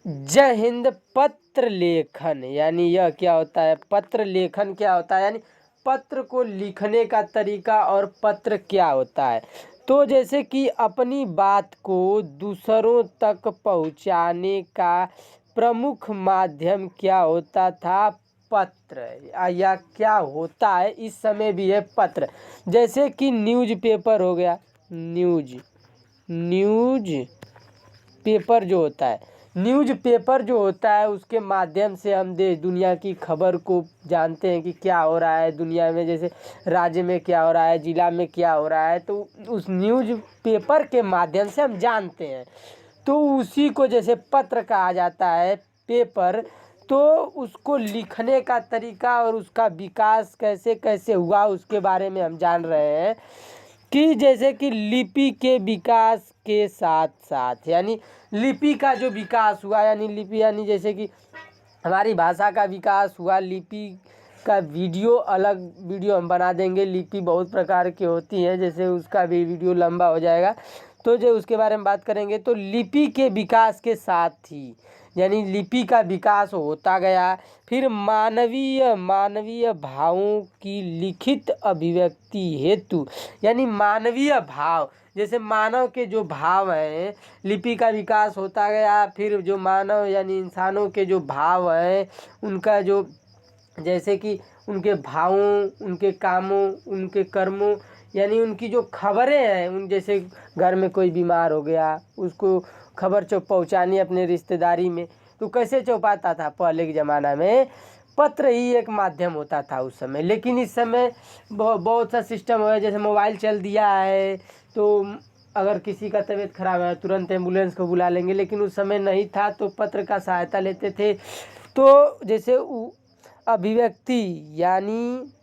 जय हिंद। पत्र लेखन यानी यह क्या होता है, पत्र लेखन क्या होता है, यानी पत्र को लिखने का तरीका और पत्र क्या होता है। तो जैसे कि अपनी बात को दूसरों तक पहुंचाने का प्रमुख माध्यम क्या होता था, पत्र, या क्या होता है इस समय भी है पत्र। जैसे कि न्यूज़पेपर हो गया, न्यूज़ पेपर जो होता है, न्यूज़पेपर जो होता है उसके माध्यम से हम देश दुनिया की खबर को जानते हैं कि क्या हो रहा है दुनिया में, जैसे राज्य में क्या हो रहा है, ज़िला में क्या हो रहा है, तो उस न्यूज़पेपर के माध्यम से हम जानते हैं। तो उसी को जैसे पत्र कहा जाता है, पेपर। तो उसको लिखने का तरीका और उसका विकास कैसे कैसे हुआ उसके बारे में हम जान रहे हैं कि जैसे कि लिपि के विकास के साथ साथ, यानी लिपि का जो विकास हुआ, यानी लिपि यानी जैसे कि हमारी भाषा का विकास हुआ। लिपि का अलग वीडियो हम बना देंगे। लिपि बहुत प्रकार की होती है, जैसे उसका भी वीडियो लंबा हो जाएगा, तो जो उसके बारे में बात करेंगे। तो लिपि के विकास के साथ ही, यानी लिपि का विकास होता गया, फिर मानवीय भावों की लिखित अभिव्यक्ति हेतु, यानी मानवीय भाव, जैसे मानव के जो भाव हैं, लिपि का विकास होता गया। फिर जो मानव यानी इंसानों के जो भाव हैं, उनका जो जैसे कि उनके भावों, उनके कामों, उनके कर्मों, यानी उनकी जो खबरें हैं, उन जैसे घर में कोई बीमार हो गया, उसको खबर पहुंचानी अपने रिश्तेदारी में, तो कैसे चौपाता था पहले के ज़माना में, पत्र ही एक माध्यम होता था उस समय। लेकिन इस समय बहुत सा सिस्टम है, जैसे मोबाइल चल दिया है, तो अगर किसी का तबीयत खराब है तुरंत एम्बुलेंस को बुला लेंगे, लेकिन उस समय नहीं था तो पत्र का सहायता लेते थे। तो जैसे अभिव्यक्ति यानी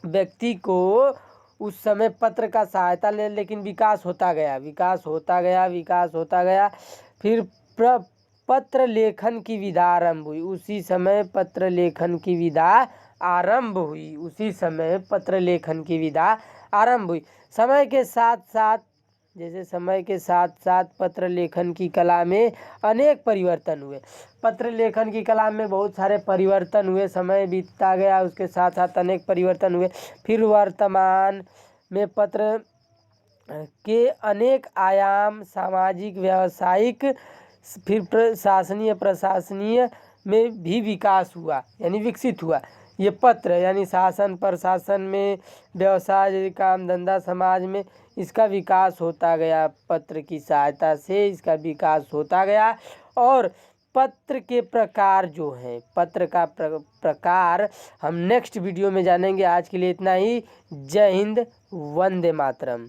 व्यक्ति को उस समय पत्र का सहायता ले, लेकिन विकास होता गया। फिर पत्र लेखन की विधा आरंभ हुई। उसी समय पत्र लेखन की विधा आरंभ हुई। समय के साथ साथ पत्र लेखन की कला में अनेक परिवर्तन हुए। पत्र लेखन की कला में बहुत सारे परिवर्तन हुए, समय बीतता गया, उसके साथ साथ अनेक परिवर्तन हुए। फिर वर्तमान में पत्र के अनेक आयाम, सामाजिक, व्यावसायिक, फिर प्रशासनीय में भी विकास हुआ, यानी विकसित हुआ। ये पत्र यानी शासन प्रशासन में, व्यवसाय, काम धंधा, समाज में इसका विकास होता गया। पत्र की सहायता से इसका विकास होता गया। और पत्र के प्रकार जो हैं, पत्र का प्रकार हम नेक्स्ट वीडियो में जानेंगे। आज के लिए इतना ही। जय हिंद, वंदे मातरम।